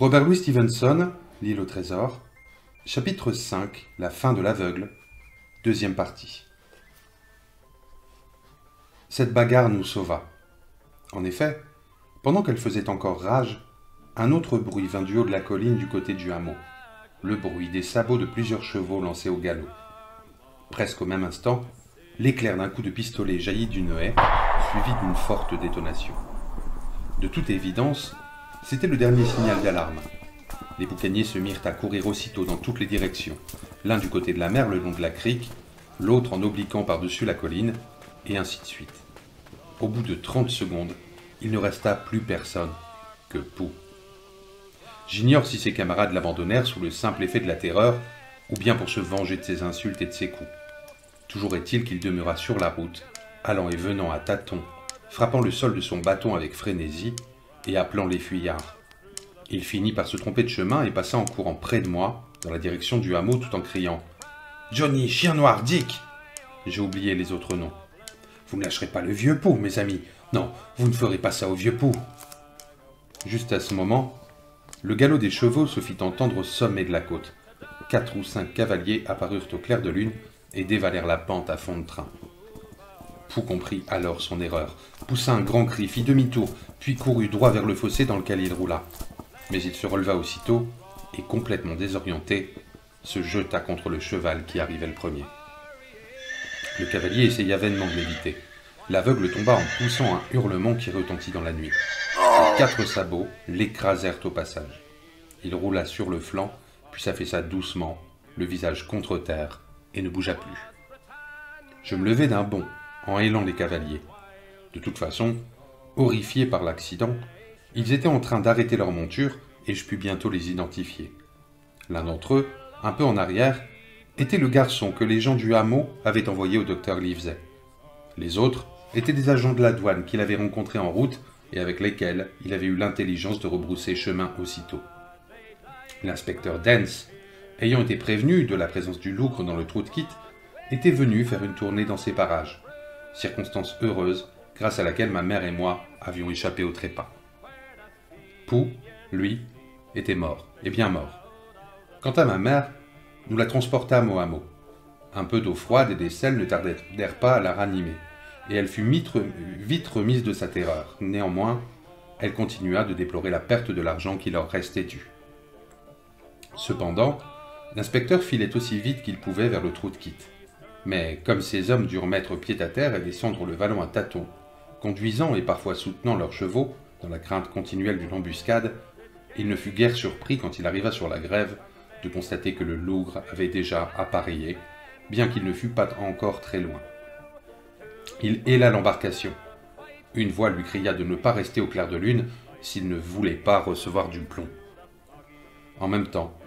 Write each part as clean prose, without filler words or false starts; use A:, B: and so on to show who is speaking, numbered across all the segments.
A: Robert Louis Stevenson, L'île au trésor, chapitre 5, la fin de l'aveugle, deuxième partie. Cette bagarre nous sauva. En effet, pendant qu'elle faisait encore rage, un autre bruit vint du haut de la colline du côté du hameau, le bruit des sabots de plusieurs chevaux lancés au galop. Presque au même instant, l'éclair d'un coup de pistolet jaillit d'une haie, suivi d'une forte détonation. De toute évidence, c'était le dernier signal d'alarme. Les boucaniers se mirent à courir aussitôt dans toutes les directions, l'un du côté de la mer le long de la crique, l'autre en obliquant par-dessus la colline, et ainsi de suite. Au bout de 30 secondes, il ne resta plus personne que Pou. J'ignore si ses camarades l'abandonnèrent sous le simple effet de la terreur, ou bien pour se venger de ses insultes et de ses coups. Toujours est-il qu'il demeura sur la route, allant et venant à tâtons, frappant le sol de son bâton avec frénésie et appelant les fuyards. Il finit par se tromper de chemin et passa en courant près de moi, dans la direction du hameau, tout en criant « Johnny, chien noir, Dick !» J'ai oublié les autres noms. « Vous ne lâcherez pas le vieux Pou, mes amis. Non, vous ne ferez pas ça au vieux Pou. » Juste à ce moment, le galop des chevaux se fit entendre au sommet de la côte. 4 ou 5 cavaliers apparurent au clair de lune et dévalèrent la pente à fond de train. Pou comprit alors son erreur, poussa un grand cri, fit demi-tour, puis courut droit vers le fossé dans lequel il roula. Mais il se releva aussitôt, et complètement désorienté, se jeta contre le cheval qui arrivait le premier. Le cavalier essaya vainement de l'éviter. L'aveugle tomba en poussant un hurlement qui retentit dans la nuit. Les 4 sabots l'écrasèrent au passage. Il roula sur le flanc, puis s'affaissa doucement, le visage contre terre, et ne bougea plus. Je me levai d'un bond, en hélant les cavaliers. De toute façon, horrifiés par l'accident, ils étaient en train d'arrêter leur monture et je pus bientôt les identifier. L'un d'entre eux, un peu en arrière, était le garçon que les gens du hameau avaient envoyé au docteur Livesey. Les autres étaient des agents de la douane qu'il avait rencontrés en route et avec lesquels il avait eu l'intelligence de rebrousser chemin aussitôt. L'inspecteur Dance, ayant été prévenu de la présence du lougre dans le trou de kit, était venu faire une tournée dans ces parages, circonstance heureuse grâce à laquelle ma mère et moi avions échappé au trépas. Pou, lui, était mort, et bien mort. Quant à ma mère, nous la transportâmes au hameau. Un peu d'eau froide et des sels ne tardèrent pas à la ranimer, et elle fut vite remise de sa terreur. Néanmoins, elle continua de déplorer la perte de l'argent qui leur restait dû. Cependant, l'inspecteur filait aussi vite qu'il pouvait vers le trou de kit. Mais comme ces hommes durent mettre pied à terre et descendre le vallon à tâtons, conduisant et parfois soutenant leurs chevaux, dans la crainte continuelle d'une embuscade, il ne fut guère surpris quand il arriva sur la grève de constater que le lougre avait déjà appareillé, bien qu'il ne fût pas encore très loin. Il héla l'embarcation. Une voix lui cria de ne pas rester au clair de lune s'il ne voulait pas recevoir du plomb. En même temps,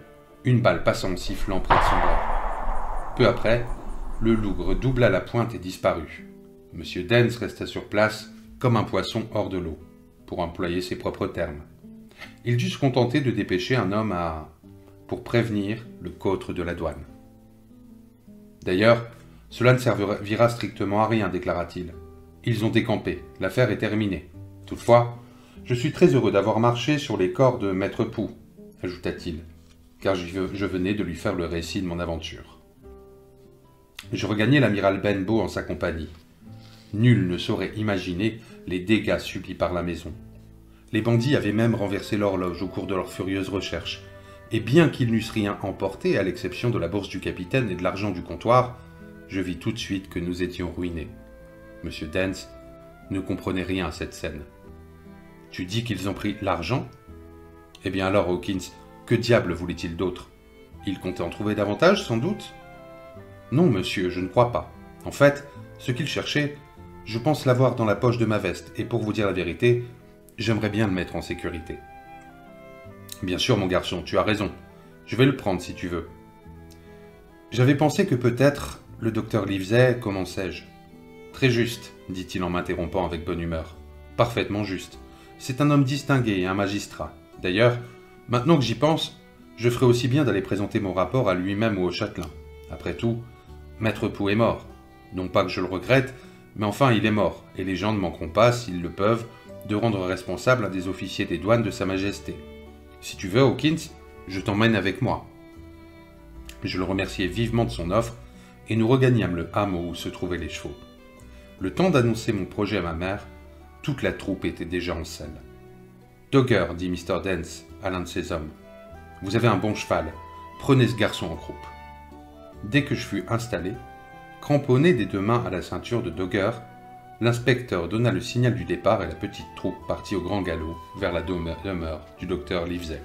A: une balle passa en sifflant près de son bras. Peu après, le lougre doubla la pointe et disparut. M. Dance resta sur place comme un poisson hors de l'eau, pour employer ses propres termes. Il dut se contenter de dépêcher un homme pour prévenir le cotre de la douane. D'ailleurs, cela ne servira strictement à rien, déclara-t-il. Ils ont décampé, l'affaire est terminée. Toutefois, je suis très heureux d'avoir marché sur les corps de Maître Pou, ajouta-t-il, car je venais de lui faire le récit de mon aventure. Je regagnai l'amiral Benbow en sa compagnie. Nul ne saurait imaginer les dégâts subis par la maison. Les bandits avaient même renversé l'horloge au cours de leurs furieuses recherches, et bien qu'ils n'eussent rien emporté, à l'exception de la bourse du capitaine et de l'argent du comptoir, je vis tout de suite que nous étions ruinés. M. Dance ne comprenait rien à cette scène. « Tu dis qu'ils ont pris l'argent ? Eh bien alors, Hawkins, que diable voulait-il d'autre ? Ils comptaient en trouver davantage, sans doute ? Non, monsieur, je ne crois pas. En fait, ce qu'ils cherchaient, je pense l'avoir dans la poche de ma veste, et pour vous dire la vérité, j'aimerais bien le mettre en sécurité. Bien sûr, mon garçon, tu as raison. Je vais le prendre si tu veux. J'avais pensé que peut-être le docteur Livesey, comment sais-je. Très juste, dit-il en m'interrompant avec bonne humeur. Parfaitement juste. C'est un homme distingué et un magistrat. D'ailleurs, maintenant que j'y pense, je ferais aussi bien d'aller présenter mon rapport à lui-même ou au châtelain. Après tout, Maître Pou est mort. Non pas que je le regrette, mais enfin il est mort, et les gens ne manqueront pas, s'ils le peuvent, de rendre responsable un des officiers des douanes de Sa Majesté. Si tu veux, Hawkins, je t'emmène avec moi. Je le remerciai vivement de son offre et nous regagnâmes le hameau où se trouvaient les chevaux. Le temps d'annoncer mon projet à ma mère, toute la troupe était déjà en selle. « Dogger, dit Mr. Dance à l'un de ses hommes, vous avez un bon cheval, prenez ce garçon en croupe. » Dès que je fus installé, cramponné des 2 mains à la ceinture de Dogger, l'inspecteur donna le signal du départ et la petite troupe partit au grand galop vers la demeure du docteur Livesey.